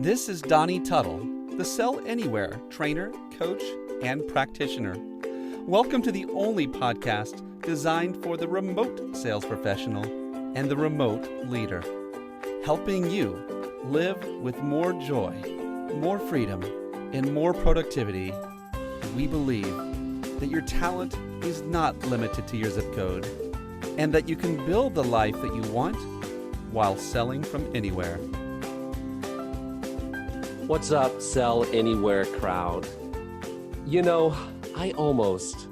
This is Donnie Tuttle, the Sell Anywhere trainer, coach, and practitioner. Welcome to the only podcast designed for the remote sales professional and the remote leader, helping you live with more joy, more freedom, and more productivity. We believe that your talent is not limited to your zip code, and that you can build the life that you want while selling from anywhere. What's up, Sell Anywhere crowd? You know, I almost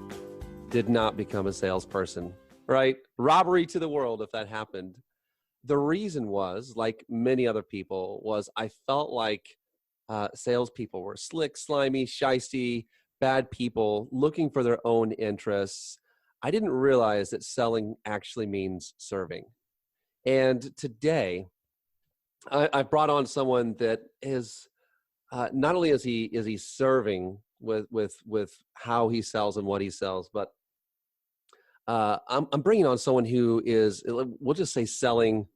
did not become a salesperson, right? Robbery to the world if that happened. The reason was, like many other people, was I felt like salespeople were slick, slimy, shysty, bad people looking for their own interests. I didn't realize that selling actually means serving. And today, I brought on someone that is not only is he serving with how he sells and what he sells, but I'm bringing on someone who is, we'll just say, selling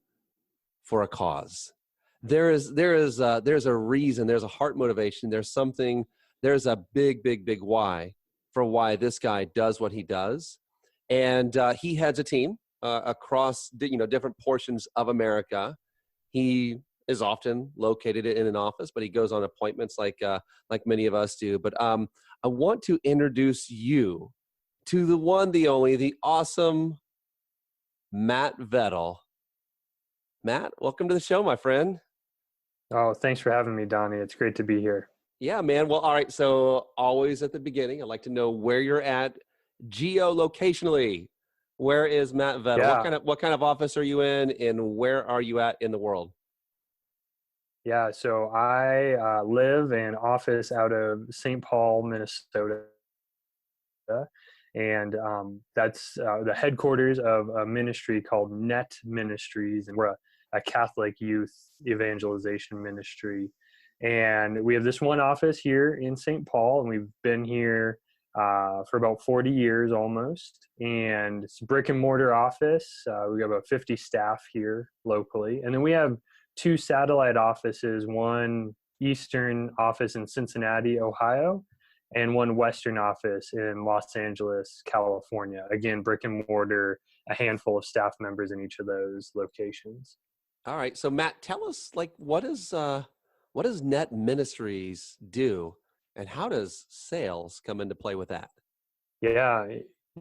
for a cause. There's a reason, there's a heart motivation, there's a big why for why this guy does what he does, and he heads a team across different portions of America. He is often located in an office, but he goes on appointments like many of us do. But I want to introduce you to the one, the only, the awesome Matt Vettel. Matt, welcome to the show, my friend. Oh, thanks for having me, Donnie. It's great to be here. Yeah, man. Well, all right. So always at the beginning, I'd like to know where you're at geolocationally. Where is Matt Vettel? Yeah. What kind of office are you in, and where are you at in the world? Yeah, so I live in office out of St. Paul, Minnesota, and that's the headquarters of a ministry called Net Ministries, and we're a Catholic youth evangelization ministry. And we have this one office here in St. Paul, and we've been here for about 40 years almost. And it's a brick and mortar office. We have about 50 staff here locally, and then we have two satellite offices, one eastern office in Cincinnati, Ohio, and one western office in Los Angeles, California. Again, brick and mortar, a handful of staff members in each of those locations. All right. So Matt, tell us, what does Net Ministries do, and how does sales come into play with that? Yeah.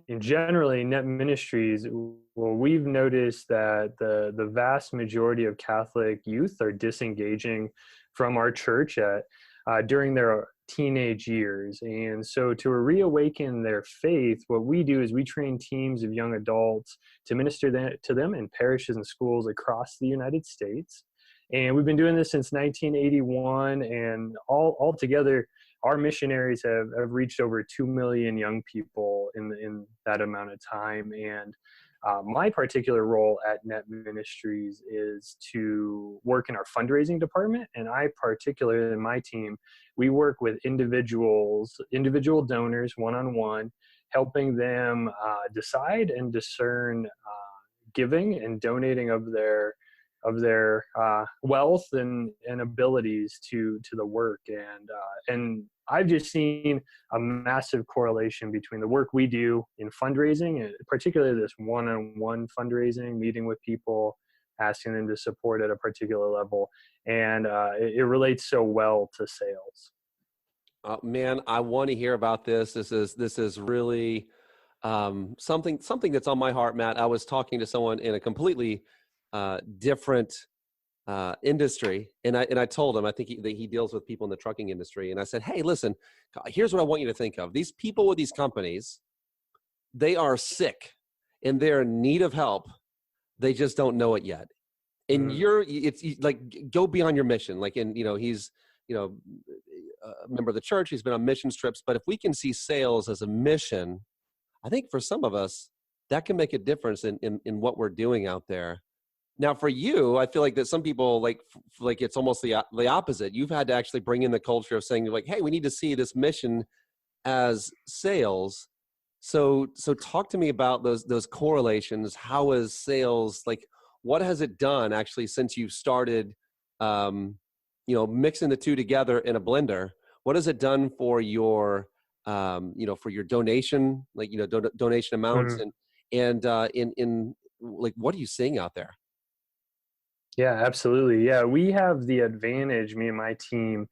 And generally, Net Ministries, well, we've noticed that the vast majority of Catholic youth are disengaging from our church during their teenage years. And so to reawaken their faith, what we do is we train teams of young adults to minister to them in parishes and schools across the United States. And we've been doing this since 1981, and all together, our missionaries have reached over 2 million young people in that amount of time. And my particular role at Net Ministries is to work in our fundraising department. And I particularly, in my team, we work with individual donors one-on-one, helping them decide and discern giving and donating of their wealth and abilities to the work. And I've just seen a massive correlation between the work we do in fundraising, and particularly this one-on-one fundraising, meeting with people, asking them to support at a particular level. And it relates so well to sales. Man, I want to hear about this. This is really something that's on my heart, Matt. I was talking to someone in a completely different industry, and I told him, I think he deals with people in the trucking industry, and I said, hey, listen, here's what I want you to think of. These people with these companies, they are sick and they're in need of help. They just don't know it yet. And it's like, go beyond your mission. He's a member of the church. He's been on mission trips. But if we can see sales as a mission, I think for some of us, that can make a difference in what we're doing out there. Now, for you, I feel like that some people like it's almost the opposite. You've had to actually bring in the culture of saying, like, hey, we need to see this mission as sales. So talk to me about those correlations. How is sales, what has it done actually since you started mixing the two together in a blender, what has it done for your, for your donation, like, donation amounts Mhm. and in like, what are you seeing out there? Yeah, absolutely. Yeah, we have the advantage, me and my team,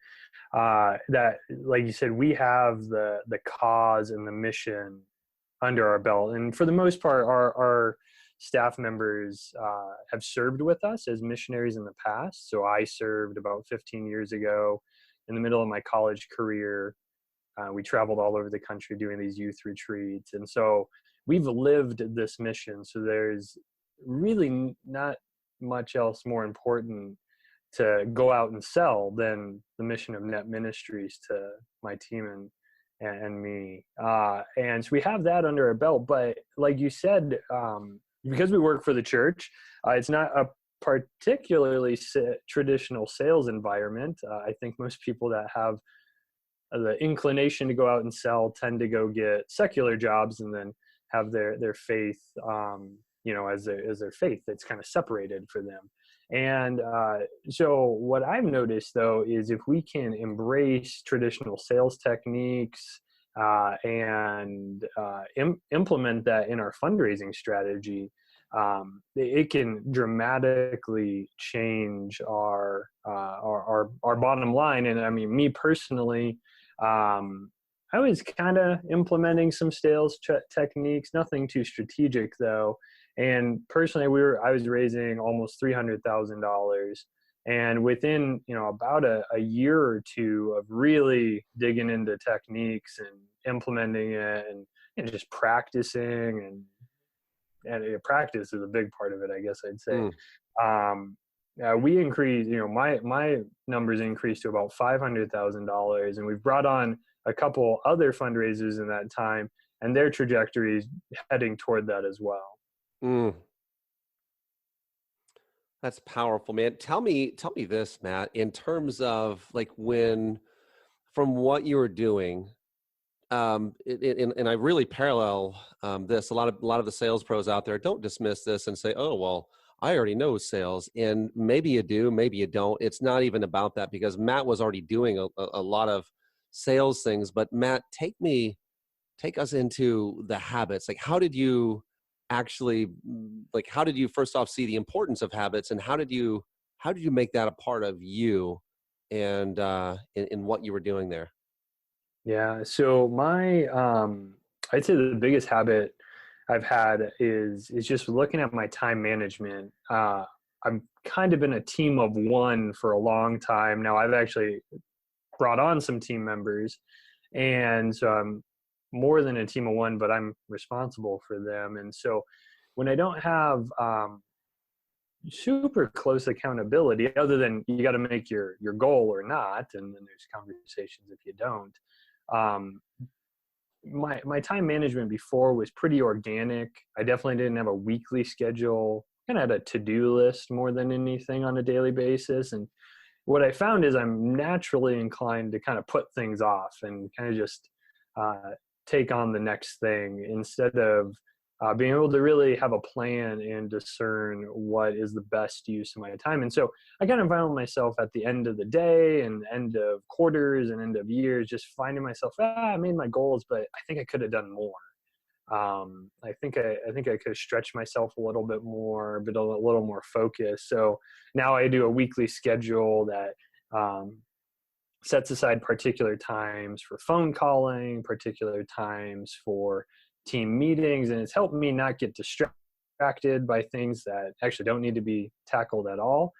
that, like you said, we have the cause and the mission under our belt, and for the most part, our staff members have served with us as missionaries in the past. So I served about 15 years ago in the middle of my college career. We traveled all over the country doing these youth retreats, and so we've lived this mission. So there's really not much else more important to go out and sell than the mission of Net Ministries to my team and me. And so we have that under our belt. But like you said, because we work for the church, it's not a particularly traditional sales environment. I think most people that have the inclination to go out and sell tend to go get secular jobs and then have their faith, as their faith that's kind of separated for them. And so what I've noticed though is if we can embrace traditional sales techniques and implement that in our fundraising strategy, it can dramatically change our bottom line. And I mean, me personally, I was kind of implementing some sales techniques, nothing too strategic though. And personally, I was raising almost $300,000, and within about a year or two of really digging into techniques and implementing it and just practicing practice is a big part of it, I guess I'd say. Mm. We increased, my numbers increased to about $500,000, and we've brought on a couple other fundraisers in that time, and their trajectory is heading toward that as well. Mm. That's powerful, man. Tell me this, Matt, in terms of like from what you were doing, and I really parallel this. A lot of the sales pros out there don't dismiss this and say, "Oh, well, I already know sales," and maybe you do, maybe you don't. It's not even about that because Matt was already doing a lot of sales things. But Matt, take us into the habits. Like, how did you actually, how did you first off see the importance of habits, and how did you make that a part of you and in what you were doing there? Yeah. So I'd say the biggest habit I've had is just looking at my time management. I've kind of been a team of one for a long time now. I've actually brought on some team members, and so I'm more than a team of one, but I'm responsible for them. And so when I don't have super close accountability, other than you got to make your goal or not, and then there's conversations if you don't. Um, my time management before was pretty organic. I definitely didn't have a weekly schedule. Kind of had a to-do list more than anything on a daily basis. And what I found is I'm naturally inclined to kind of put things off and kind of just take on the next thing instead of being able to really have a plan and discern what is the best use of my time. And so I kind of found myself at the end of the day and end of quarters and end of years, just finding myself, I made my goals, but I think I could have done more. I think I could have stretched myself a little bit more, but a little more focused. So now I do a weekly schedule that sets aside particular times for phone calling, particular times for team meetings, and it's helped me not get distracted by things that actually don't need to be tackled at all.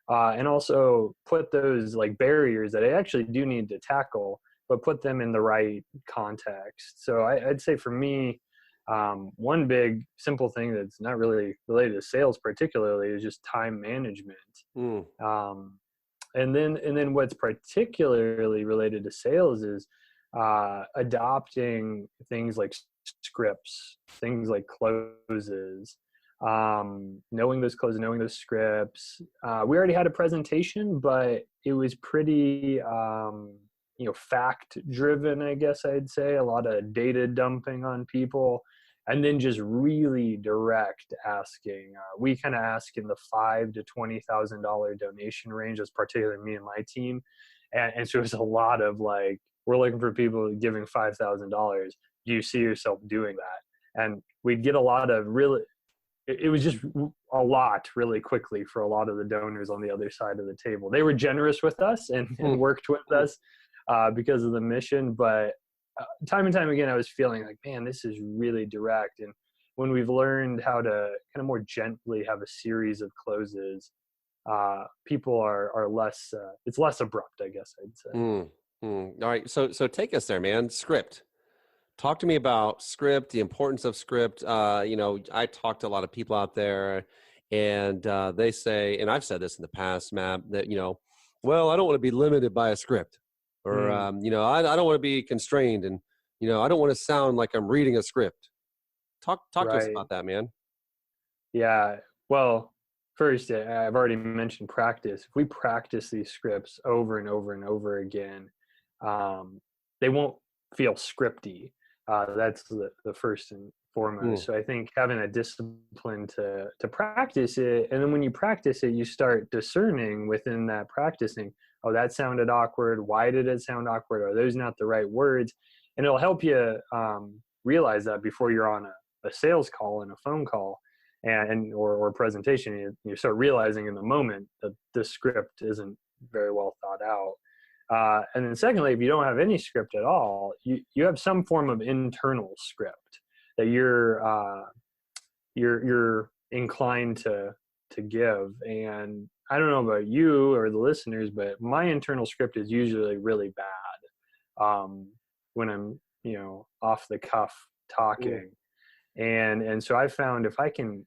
And also put those like barriers that I actually do need to tackle, but put them in the right context. So I'd say for me, one big simple thing that's not really related to sales particularly is just time management. Mm. And then what's particularly related to sales is adopting things like scripts, things like closes, knowing those closes, knowing those scripts. We already had a presentation, but it was pretty fact driven, I guess I'd say. A lot of data dumping on people, and then just really direct asking. We kind of ask in the $5,000 to $20,000 donation range, as particularly me and my team, and so it's a lot of like, we're looking for people giving $5,000. Do you see yourself doing that? And we'd get a lot of really, it was just a lot really quickly for a lot of the donors on the other side of the table. They were generous with us and worked with us because of the mission. But time and time again, I was feeling like, man, this is really direct. And when we've learned how to kind of more gently have a series of closes, people are less, it's less abrupt, I guess I'd say. All right. So take us there, man. Script. Talk to me about script, the importance of script. I talk to a lot of people out there, and they say, and I've said this in the past, Matt, that, well, I don't want to be limited by a script, or, I don't want to be constrained, and, I don't want to sound like I'm reading a script. Talk to us about that, man. Yeah. Well, first, I've already mentioned practice. If we practice these scripts over and over and over again, they won't feel scripty. That's the first and foremost. So I think having a discipline to practice it, and then when you practice it, you start discerning within that practicing, oh, that sounded awkward. Why did it sound awkward? Are those not the right words? And it'll help you realize that before you're on a sales call and a phone call or a presentation. You start realizing in the moment that the script isn't very well thought out. And then secondly, if you don't have any script at all, you have some form of internal script that you're inclined to give. And I don't know about you or the listeners, but my internal script is usually really bad when I'm, off the cuff talking. And so I found if I can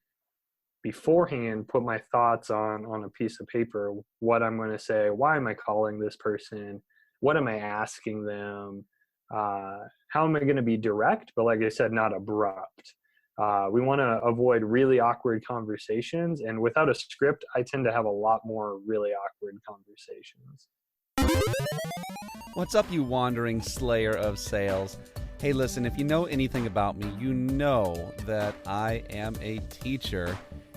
beforehand put my thoughts on a piece of paper, what I'm going to say, why am I calling this person, what am I asking them, how am I going to be direct, but like I said, not abrupt. We want to avoid really awkward conversations, and without a script, I tend to have a lot more really awkward conversations. What's up, you wandering slayer of sales? Hey, listen, if you know anything about me, you know that I am a teacher.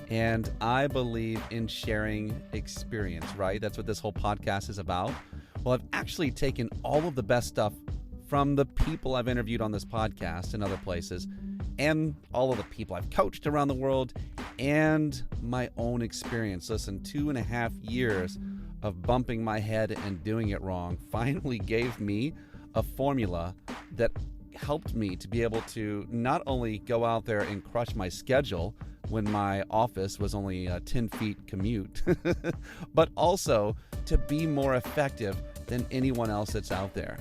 And I believe in sharing experience, right? That's what this whole podcast is about. Well, I've actually taken all of the best stuff from the people I've interviewed on this podcast and other places, and all of the people I've coached around the world, and my own experience. Listen, 2.5 years of bumping my head and doing it wrong finally gave me a formula that helped me to be able to not only go out there and crush my schedule when my office was only a 10 feet commute, but also to be more effective than anyone else that's out there.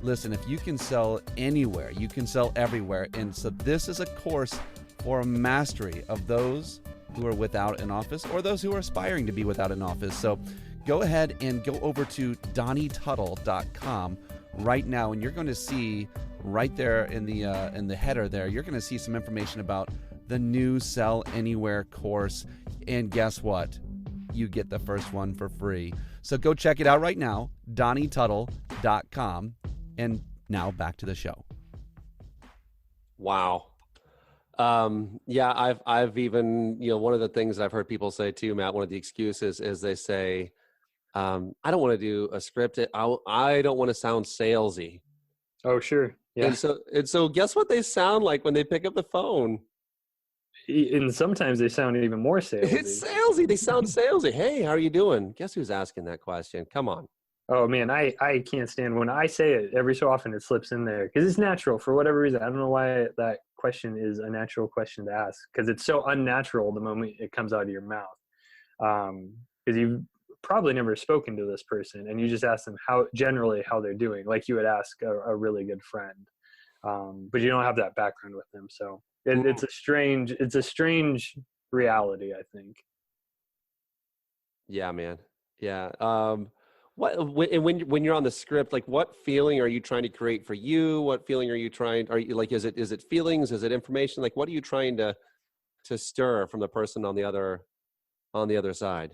Listen, if you can sell anywhere, you can sell everywhere. And so this is a course for mastery of those who are without an office or those who are aspiring to be without an office. So go ahead and go over to donnietuttle.com right now, and you're going to see right there in the header there, you're going to see some information about the new Sell Anywhere course. And guess what? You get the first one for free. So go check it out right now, donnietuttle.com. And now back to the show. Wow. Yeah, I've even, one of the things I've heard people say too, Matt, one of the excuses is they say, I don't want to do a script. I don't want to sound salesy. Oh, sure. Yeah. And so guess what they sound like when they pick up the phone? And sometimes they sound even more salesy. It's salesy. They sound salesy. Hey, how are you doing? Guess who's asking that question? Come on. Oh man, I can't stand when I say it. Every so often it slips in there because it's natural for whatever reason. I don't know why that question is a natural question to ask, because it's so unnatural the moment it comes out of your mouth. Because you've probably never spoken to this person and you just ask them how they're doing, like you would ask a really good friend. But you don't have that background with them, so it's a strange reality, I think. Yeah, man. Yeah. When you're on the script, like what feeling are you trying to create for you? What feeling are you like, is it feelings? Is it information? Like, what are you trying to stir from the person on the other side?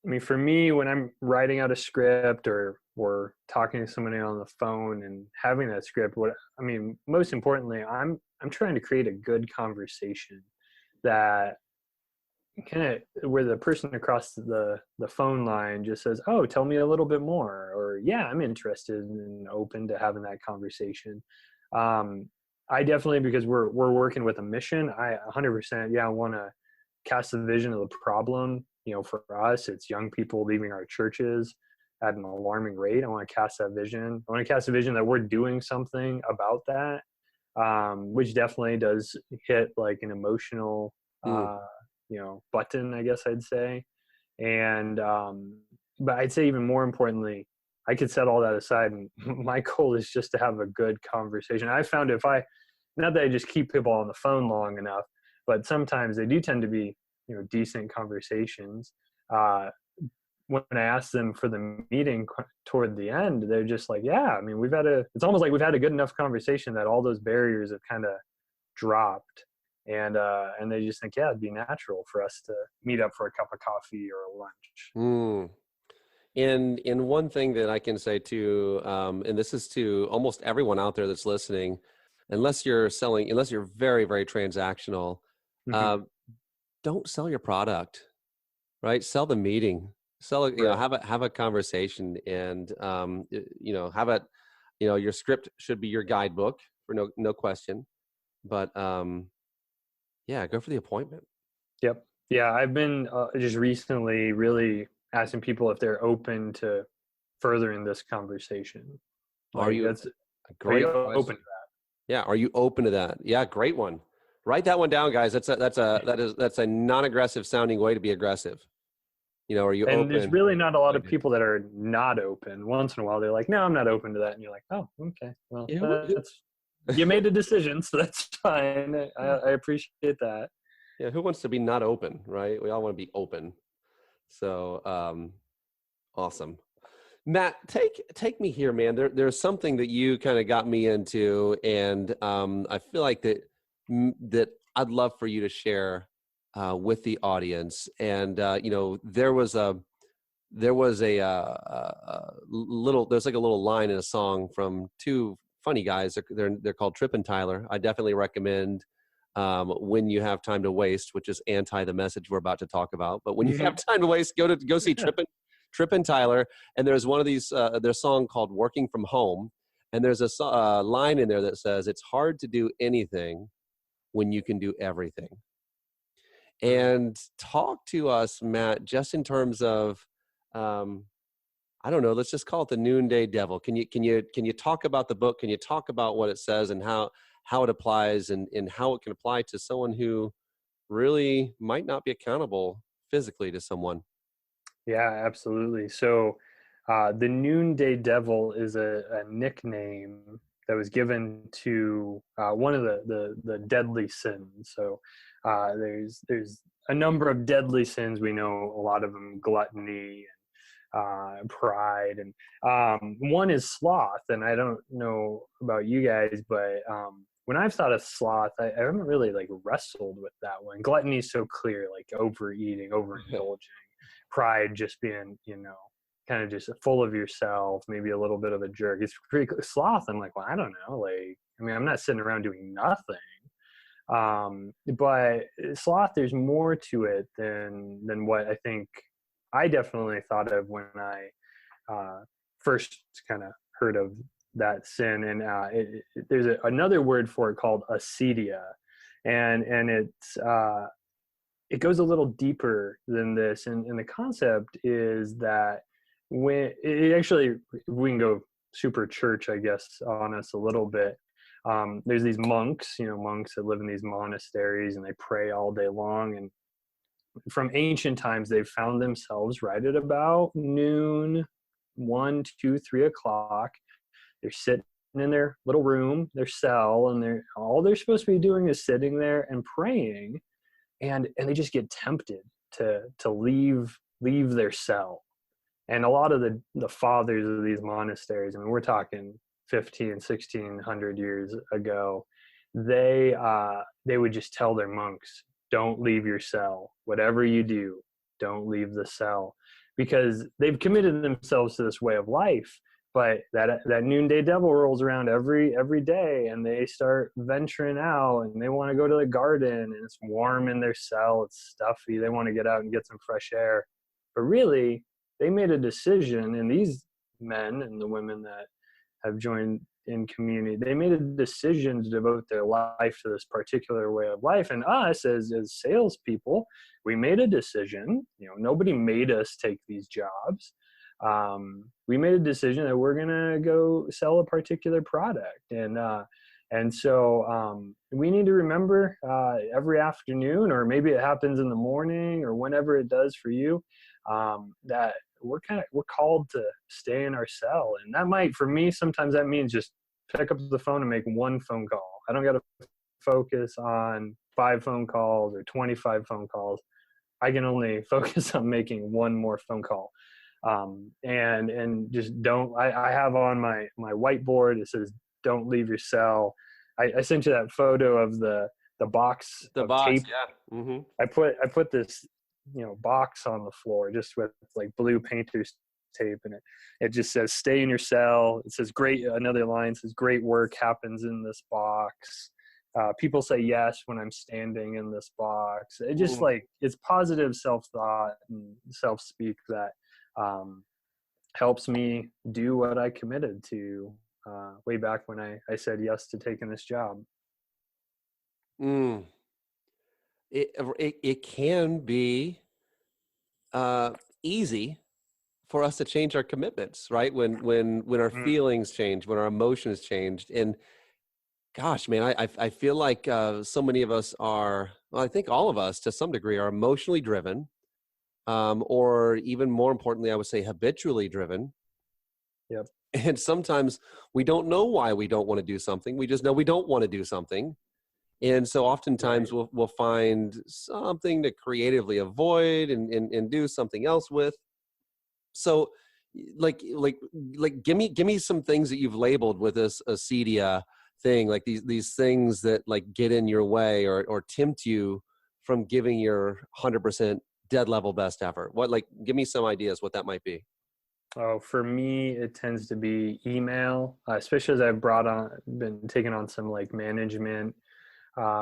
I mean, for me, when I'm writing out a script or talking to somebody on the phone and having that script, most importantly, I'm trying to create a good conversation that kind of where the person across the phone line just says, "Oh, tell me a little bit more," or "Yeah, I'm interested and open to having that conversation." Um, I definitely, because we're working with a mission, I 100%, yeah, I want to cast the vision of the problem. For us, it's young people leaving our churches at an alarming rate. I want to cast that vision. I want to cast a vision that we're doing something about that, which definitely does hit like an emotional, Mm. button, I guess I'd say. And, but I'd say even more importantly, I could set all that aside, and my goal is just to have a good conversation. I found not that I just keep people on the phone long enough, but sometimes they do tend to be, decent conversations. Uh, when I ask them for the meeting toward the end, they're just like, yeah, I mean, it's almost like we've had a good enough conversation that all those barriers have kind of dropped. And they just think, yeah, it'd be natural for us to meet up for a cup of coffee or a lunch. Mm. And one thing that I can say too, and this is to almost everyone out there that's listening, unless you're very, very transactional, Hmm. uh, don't sell your product, right? Sell the meeting. Sell it, Right. have a conversation, and have it. Your script should be your guidebook for no question. But yeah, go for the appointment. Yep. Yeah, I've been just recently really asking people if they're open to furthering this conversation. Are Like, you a are you great open question? to that? Yeah, are you open to that? Yeah, great one. Write that one down, guys. That's a non-aggressive sounding way to be aggressive. Are you And there's open? really not a lot of people that are not open. Once in a while, they're like, "No, I'm not open to that," and you're like, "Oh, okay. Well, Yeah, that's you made a decision, so that's fine. I appreciate that." yeah, who wants to be not open, right? We all want to be open. So, awesome. Matt, take me here, man. There's something that you kind of got me into, and I feel like that I'd love for you to share with the audience. And there's like a little line in a song from two funny guys. They're called Trip and Tyler. I definitely recommend When You Have Time to Waste, which is anti the message we're about to talk about. But when you have Mhm. time to waste, go see Trip and Tyler. And there's one of these their song called Working from Home, and there's a line in there that says it's hard to do anything when you can do everything. Mm. And talk to us, Matt, just in terms of um, I don't know, let's just call it the noonday devil. Can you talk about the book? Can you talk about what it says and how it applies, and how it can apply to someone who really might not be accountable physically to someone? Yeah, absolutely. So, the Noonday Devil is a nickname that was given to one of the deadly sins. So, there's a number of deadly sins. We know a lot of them: gluttony, pride, and one is sloth. And I don't know about you guys, but when I've thought of sloth, I haven't really like wrestled with that one. Gluttony is so clear, like overeating, overindulging. Pride just being, kind of just full of yourself, maybe a little bit of a jerk. It's pretty sloth. I'm like, well, I don't know. Like, I mean, I'm not sitting around doing nothing. But sloth, there's more to it than what I think I definitely thought of when I first kind of heard of that sin. And there's another word for it called acedia, and it goes a little deeper than this. And the concept is that when it actually, we can go super church, I guess, on us a little bit. There's these monks, monks that live in these monasteries and they pray all day long. And from ancient times, they've found themselves right at about noon, 1, 2, 3 o'clock. They're sitting in their little room, their cell, and all they're supposed to be doing is sitting there and praying, and they just get tempted to leave their cell. And a lot of the fathers of these monasteries, I mean, we're talking 1600 years ago, they would just tell their monks, don't leave your cell. Whatever you do, don't leave the cell. because they've committed themselves to this way of life. But that noonday devil rolls around every day, and they start venturing out, and they want to go to the garden, and it's warm in their cell, it's stuffy, they want to get out and get some fresh air. But really, they made a decision, and these men and the women that have joined in community, they made a decision to devote their life to this particular way of life. And us as salespeople, we made a decision. Nobody made us take these jobs. We made a decision that we're gonna go sell a particular product, and so we need to remember every afternoon, or maybe it happens in the morning, or whenever it does for you, that we're called to stay in our cell. And that might, for me, sometimes that means just pick up the phone and make one phone call. I don't got to focus on 5 phone calls or 25 phone calls. I can only focus on making one more phone call. And just don't, I have on my whiteboard, it says, don't leave your cell. I sent you that photo of the box of tape. Yeah. Mm-hmm. I put this, box on the floor just with like blue painter's tape, and it just says, stay in your cell. It says another line says, great work happens in this box. People say yes when I'm standing in this box. It just it's positive self-thought and self-speak that helps me do what I committed to way back when I said yes to taking this job. It can be easy for us to change our commitments, right? When our feelings change, when our emotions change. And gosh, man, I feel like so many of us are, well, I think all of us to some degree are emotionally driven, or even more importantly, I would say habitually driven. Yep. And sometimes we don't know why we don't want to do something. We just know we don't want to do something. And so oftentimes we'll find something to creatively avoid and do something else with. So like give me some things that you've labeled with this acedia thing, like these things that like get in your way or tempt you from giving your 100% dead level best effort. Give me some ideas what that might be. Oh, for me, it tends to be email, especially as I've been taking on some like management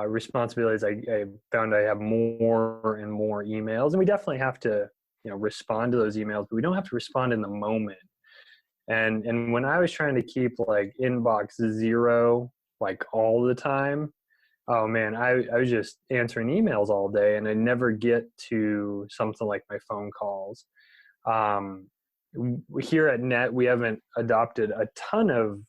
responsibilities. I found I have more and more emails, and we definitely have to, respond to those emails, but we don't have to respond in the moment. And when I was trying to keep like inbox 0, like all the time, oh man, I was just answering emails all day, and I never get to something like my phone calls. Here at Net, we haven't adopted a ton of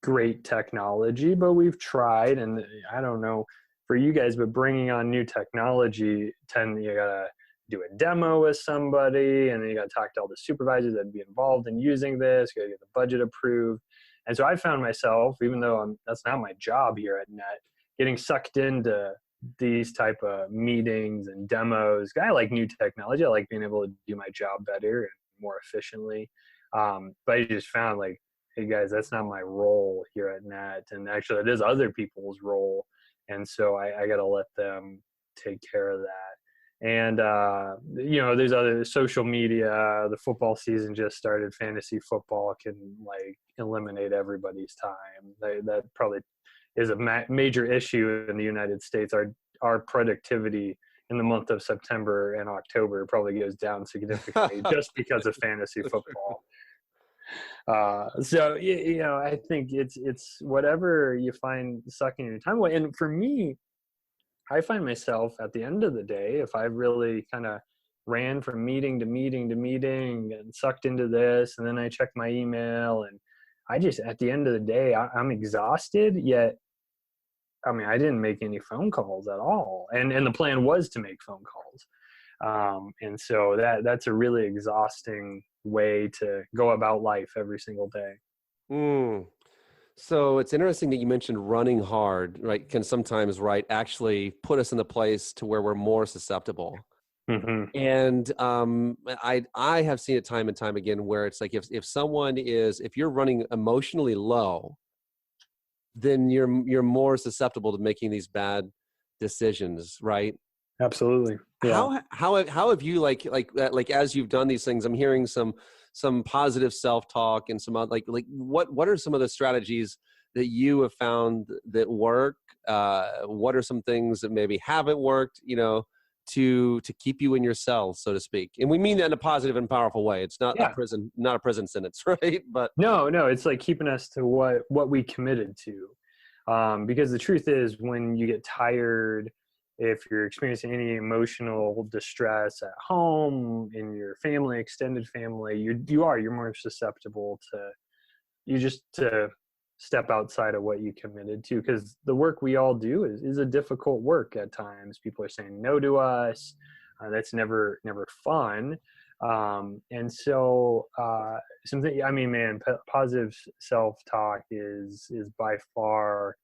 great technology, but we've tried. And I don't know for you guys, but bringing on new technology, you gotta do a demo with somebody, and then you gotta talk to all the supervisors that'd be involved in using this. You gotta get the budget approved. And so I found myself, even though that's not my job here at Net, getting sucked into these type of meetings and demos. I like new technology. I like being able to do my job better and more efficiently. But I just found like, hey guys, that's not my role here at Net. And actually it is other people's role. And so I got to let them take care of that. And, there's other social media. The football season just started. Fantasy football can like eliminate everybody's time. That probably is a major issue in the United States. Our productivity in the month of September and October probably goes down significantly just because of fantasy football. So I think it's whatever you find sucking your time away. And for me, I find myself at the end of the day, if I really kind of ran from meeting to meeting to meeting and sucked into this, and then I check my email, and I just, at the end of the day, I'm exhausted, yet I didn't make any phone calls at all. And the plan was to make phone calls. And so that's a really exhausting way to go about life every single day. So it's interesting that you mentioned running hard, right? Can sometimes, right, actually put us in the place to where we're more susceptible. Mm-hmm. And I have seen it time and time again where it's like if you're running emotionally low, then you're more susceptible to making these bad decisions, right? Absolutely. Yeah. How have you like as you've done these things? I'm hearing some positive self-talk and some other, like what are some of the strategies that you have found that work? What are some things that maybe haven't worked? To keep you in your cell, so to speak. And we mean that in a positive and powerful way. It's not Yeah. not a prison sentence, right? But No, it's like keeping us to what we committed to. Because the truth is, when you get tired, if you're experiencing any emotional distress at home, in your family, extended family, you're more susceptible to step outside of what you committed to, because the work we all do is a difficult work at times. People are saying no to us. That's never fun. And so something, I mean, man, positive self-talk is by far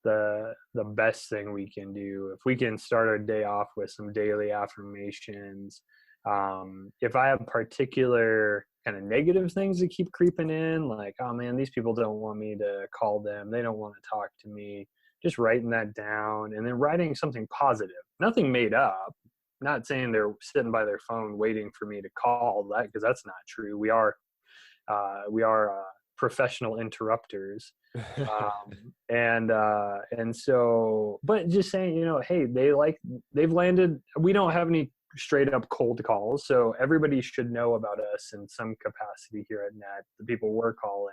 the best thing we can do. If we can start our day off with some daily affirmations, if I have particular kind of negative things that keep creeping in, like, oh man, these people don't want me to call them, they don't want to talk to me, just writing that down, and then writing something positive, nothing made up. Not saying they're sitting by their phone waiting for me to call that, because that's not true. We are professional interrupters. And so, but just saying, hey, they've landed. We don't have any straight up cold calls, so everybody should know about us in some capacity here at Net, the people we're calling,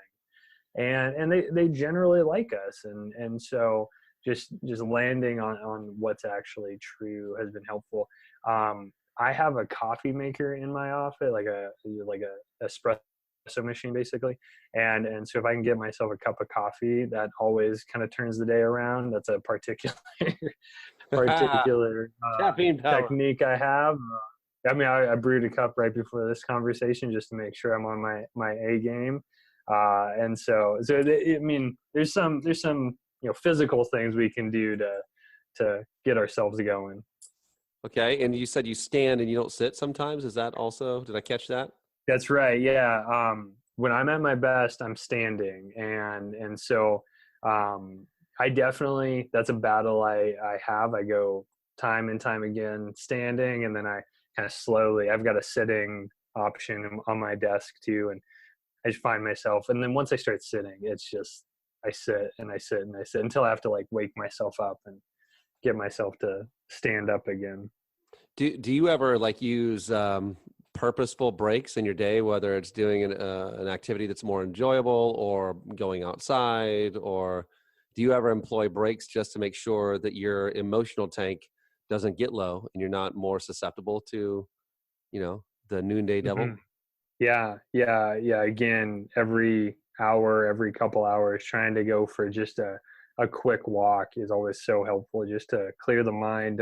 and they generally like us, and so just landing on what's actually true has been helpful. I have a coffee maker in my office, like a espresso machine basically, and so if I can get myself a cup of coffee, that always kind of turns the day around. That's a particular caffeine power technique I have. I mean, I brewed a cup right before this conversation just to make sure I'm on my A game. And so I mean, there's some physical things we can do to get ourselves going. Okay, and you said you stand and you don't sit sometimes. Is that also? Did I catch that? That's right. Yeah. When I'm at my best, I'm standing, and so I definitely, that's a battle I have. I go time and time again standing, and then I kind of slowly. I've got a sitting option on my desk too, and I just find myself. And then once I start sitting, it's just I sit and I sit and I sit until I have to like wake myself up and get myself to stand up again. Do you ever like use purposeful breaks in your day, whether it's doing an activity that's more enjoyable or going outside, or do you ever employ breaks just to make sure that your emotional tank doesn't get low and you're not more susceptible to, the noonday devil? Mm-hmm. Yeah. Again, every hour, every couple hours, trying to go for just a quick walk is always so helpful, just to clear the mind.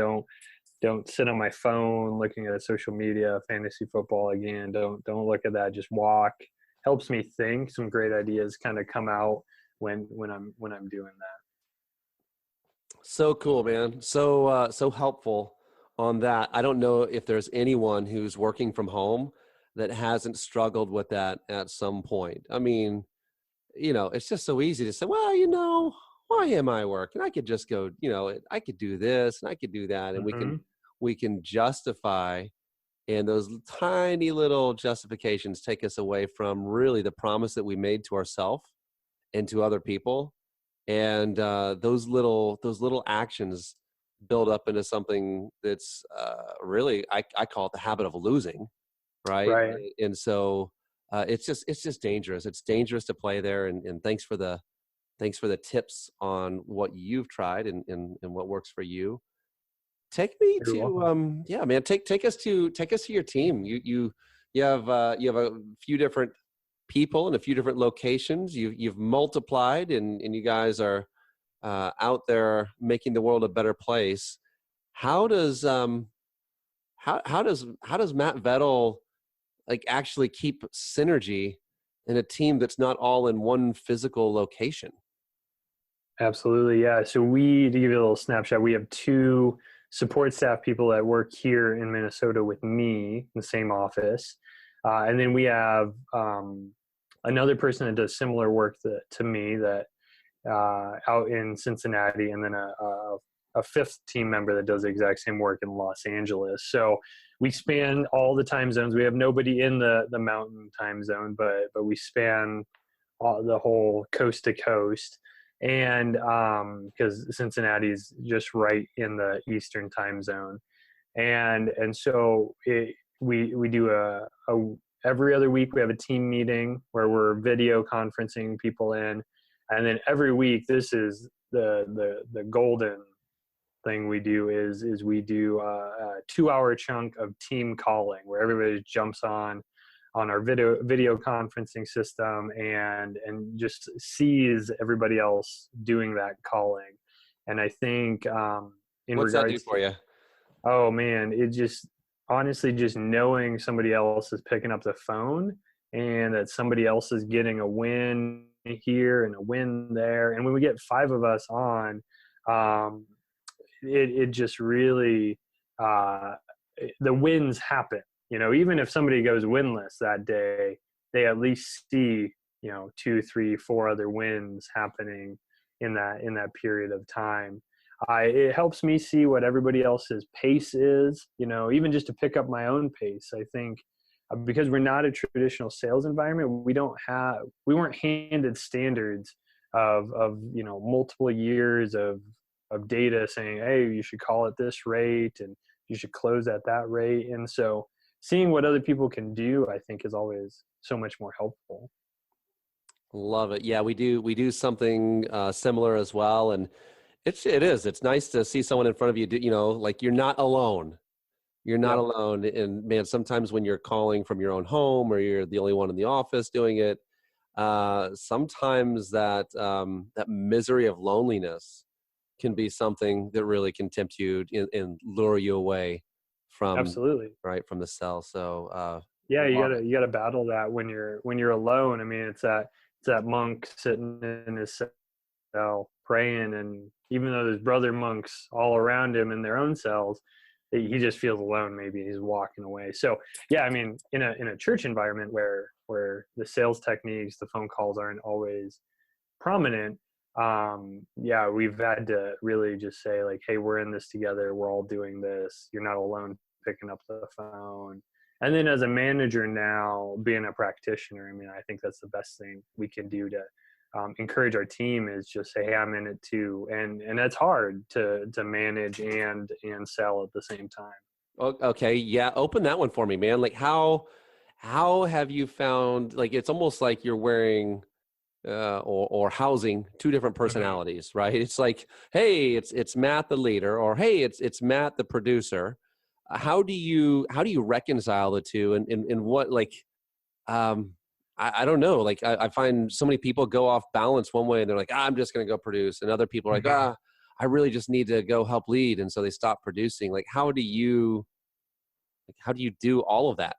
Don't sit on my phone looking at social media, fantasy football again. Don't look at that. Just walk. Helps me think. Some great ideas kind of come out when I'm doing that. So cool, man. So helpful on that. I don't know if there's anyone who's working from home that hasn't struggled with that at some point. I mean, it's just so easy to say, well, why am I working? I could just go, I could do this and I could do that. And Mm-hmm. we can justify, and those tiny little justifications take us away from really the promise that we made to ourselves and to other people. And those little actions build up into something that's really, I call it the habit of losing, right? Right. And so it's just dangerous. It's dangerous to play there. And thanks for the tips on what you've tried and what works for you. Take me You're welcome. yeah, man. Take us to your team. You have a few different people in a few different locations. You've multiplied, and you guys are out there making the world a better place. How does how does Matt Vettel like actually keep synergy in a team that's not all in one physical location? Absolutely. Yeah. So to give you a little snapshot, we have 2 support staff people that work here in Minnesota with me in the same office. And then we have another person that does similar work to me that out in Cincinnati, and then a a fifth team member that does the exact same work in Los Angeles. So we span all the time zones. We have nobody in the mountain time zone, but we span the whole coast to coast. And because Cincinnati's just right in the Eastern time zone. And so we do a every other week we have a team meeting where we're video conferencing people in. And then every week, this is the golden thing we do is we do a 2-hour chunk of team calling where everybody jumps on our video conferencing system and just sees everybody else doing that calling. And I think what's that do for you? Oh man, it just honestly just knowing somebody else is picking up the phone and that somebody else is getting a win here and a win there. And when we get 5 of us on, it just really, the wins happen. You know, even if somebody goes winless that day, they at least see, 2, 3, 4 other wins happening in that period of time. It helps me see what everybody else's pace is, even just to pick up my own pace. I think because we're not a traditional sales environment, we weren't handed standards of multiple years of data saying, hey, you should call at this rate and you should close at that rate. And so seeing what other people can do, I think, is always so much more helpful. Love it. Yeah, we do something similar as well. And it's nice to see someone in front of you, like you're not alone. You're not alone. And man, sometimes when you're calling from your own home or you're the only one in the office doing it, sometimes that misery of loneliness can be something that really can tempt you and lure you away from absolutely from the cell. So you gotta battle that when you're alone. I mean, it's that monk sitting in his cell praying, and even though there's brother monks all around him in their own cells, he just feels alone. Maybe he's walking away. So yeah, I mean, in a church environment where the sales techniques, the phone calls aren't always prominent, we've had to really just say like, hey, we're in this together. We're all doing this. You're not alone picking up the phone. And then as a manager now, being a practitioner, I mean, I think that's the best thing we can do to encourage our team is just say, hey, I'm in it too. And that's hard to manage and sell at the same time. Okay. Yeah. Open that one for me, man. Like how have you found, like, it's almost like you're wearing or housing 2 different personalities, right? It's like, hey, it's Matt, the leader, or hey, it's Matt, the producer. How do you reconcile the two and what, like, I don't know. Like I find so many people go off balance one way and they're like, I'm just going to go produce. And other people are like, I really just need to go help lead. And so they stop producing. Like, how do you do all of that?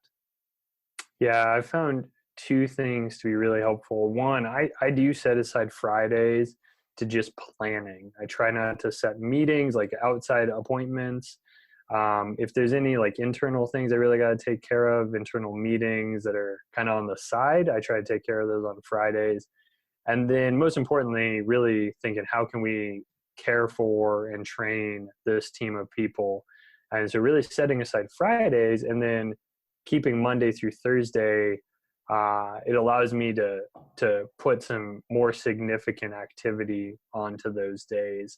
Yeah, I found 2 things to be really helpful. One, I do set aside Fridays to just planning. I try not to set meetings, like outside appointments. If there's any like internal things I really got to take care of, internal meetings that are kind of on the side, I try to take care of those on Fridays. And then most importantly, really thinking, how can we care for and train this team of people? And so really setting aside Fridays and then keeping Monday through Thursday, it allows me to put some more significant activity onto those days.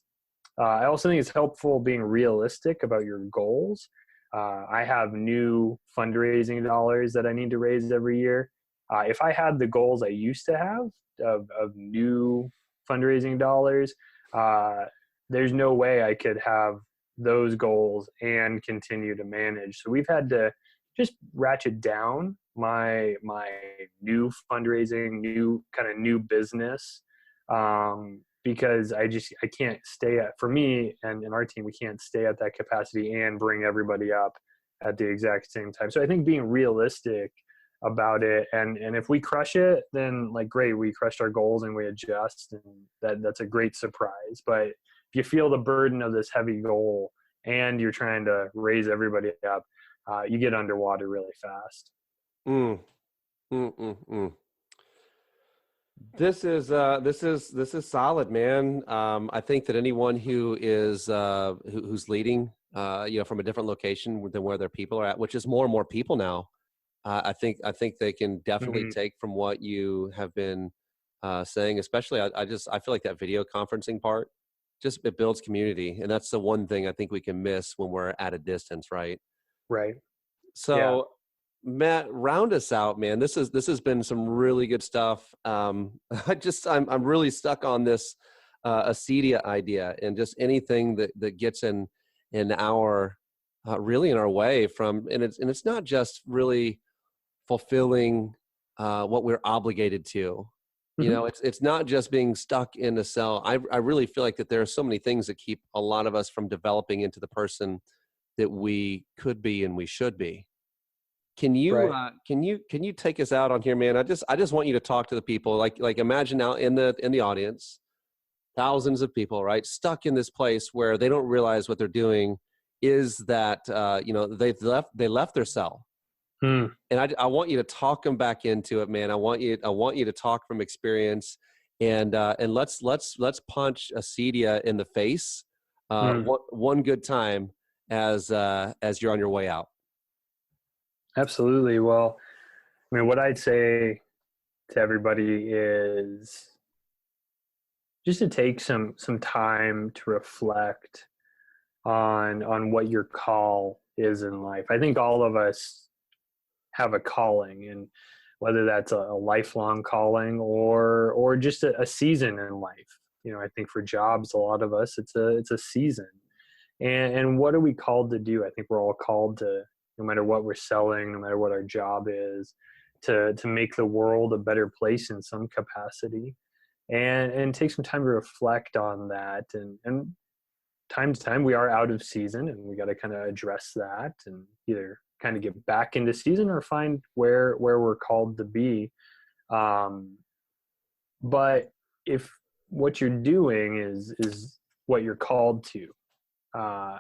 I also think it's helpful being realistic about your goals. I have new fundraising dollars that I need to raise every year. If I had the goals I used to have of new fundraising dollars, there's no way I could have those goals and continue to manage. So we've had to just ratchet down my new fundraising, new business, because I can't stay for me and our team, we can't stay at that capacity and bring everybody up at the exact same time. So I think being realistic about it, and if we crush it, then like, great, we crushed our goals and we adjust, and that's a great surprise. But if you feel the burden of this heavy goal and you're trying to raise everybody up, you get underwater really fast. This is solid, man. I think that anyone who is who's leading, from a different location than where their people are at, which is more and more people now, I think they can definitely Mhm. take from what you have been saying. Especially, I feel like that video conferencing part, just it builds community, and that's the one thing I think we can miss when we're at a distance, right? Right. Yeah. So, Matt, round us out, man. This has been some really good stuff. I'm really stuck on this acedia idea, and just anything that gets in our really in our way from, and it's not just really fulfilling what we're obligated to. Mhm. It's not just being stuck in a cell. I really feel like that there are so many things that keep a lot of us from developing into the person that we could be and we should be. Right. Can you take us out on here, man? I just want you to talk to the people. Like imagine now in the audience, thousands of people, right, stuck in this place where they don't realize what they're doing is that they left their cell, Mm. and I want you to talk them back into it, man. I want you to talk from experience, and let's punch acedia in the face Mm. one good time as you're on your way out. Absolutely. Well, I mean, what I'd say to everybody is just to take some time to reflect on what your call is in life. I think all of us have a calling, and whether that's a lifelong calling or just a season in life. I think for jobs, a lot of us, it's a season. And what are we called to do? I think we're all called to, no matter what we're selling, no matter what our job is, to make the world a better place in some capacity, and take some time to reflect on that. And time to time we are out of season, and we got to kind of address that and either kind of get back into season or find where we're called to be. um, but if what you're doing is what you're called to, uh,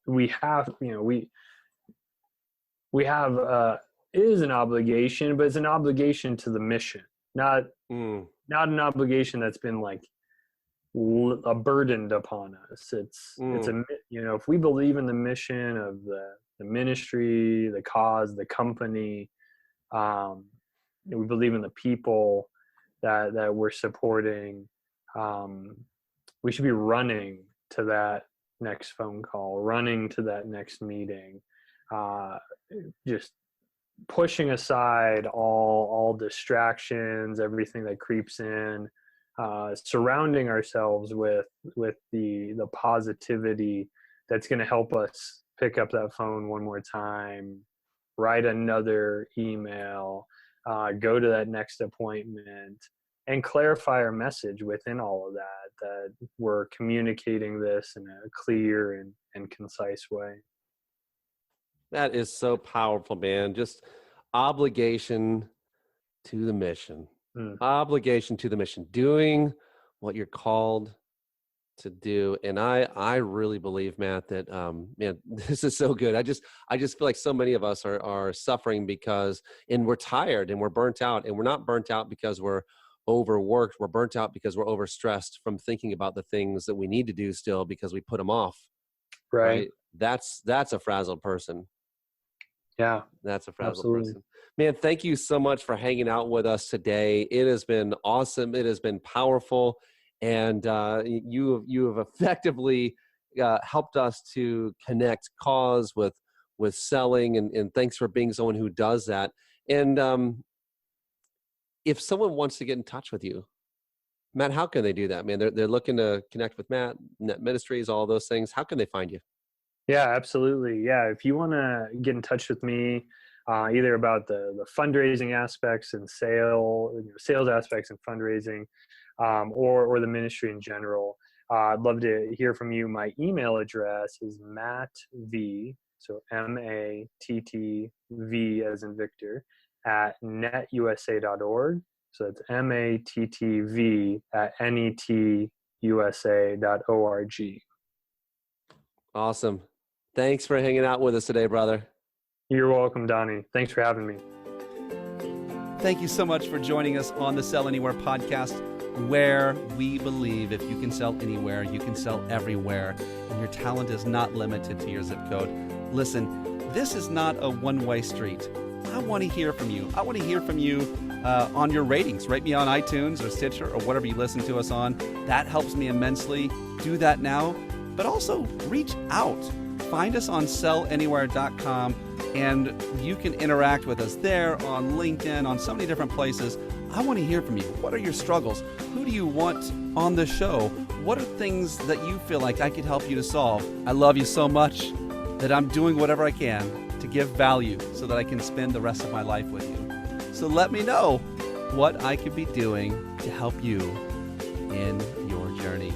we have we have it is an obligation, but it's an obligation to the mission, not Mm, not an obligation that's been like burdened upon us. It's mm. a, if we believe in the mission of the ministry, the cause, the company, um, we believe in the people that we're supporting, um, we should be running to that next phone call, running to that next meeting, uh, just pushing aside all distractions, everything that creeps in, surrounding ourselves with the positivity that's going to help us pick up that phone one more time, write another email, go to that next appointment, and clarify our message within all of that we're communicating this in a clear and concise way. That is so powerful, man. Just obligation to the mission. Mm. Obligation to the mission. Doing what you're called to do. And I really believe, Matt, that man, this is so good. I just feel like so many of us are suffering because, and we're tired and we're burnt out, and we're not burnt out because we're overworked. We're burnt out because we're overstressed from thinking about the things that we need to do still because we put them off. Right. Right. That's a frazzled person. Yeah. That's a frazzled Absolutely. person. Man, thank you so much for hanging out with us today. It has been awesome. It has been powerful. And you have effectively helped us to connect cause with selling. And thanks for being someone who does that. And if someone wants to get in touch with you, Matt, how can they do that, man? They're looking to connect with Matt, Net Ministries, all those things. How can they find you? Yeah, absolutely. Yeah, if you want to get in touch with me, either about the fundraising aspects and sales aspects and fundraising, or the ministry in general, I'd love to hear from you. My email address is mattv, so MATTV as in Victor, at netusa.org. So that's MATTV at netusa.org. Awesome. Thanks for hanging out with us today, brother. You're welcome, Donnie. Thanks for having me. thank you so much for joining us on the Sell Anywhere podcast, where we believe if you can sell anywhere, you can sell everywhere, and your talent is not limited to your zip code. Listen, this is not a one-way street. I want to hear from you. I want to hear from you on your ratings. Rate me on iTunes or Stitcher or whatever you listen to us on. That helps me immensely. Do that now. But also reach out. Find us on sellanywhere.com, and you can interact with us there, on LinkedIn, on so many different places. I want to hear from you. What are your struggles? Who do you want on the show? What are things that you feel like I could help you to solve? I love you so much that I'm doing whatever I can to give value so that I can spend the rest of my life with you. So let me know what I could be doing to help you in your journey.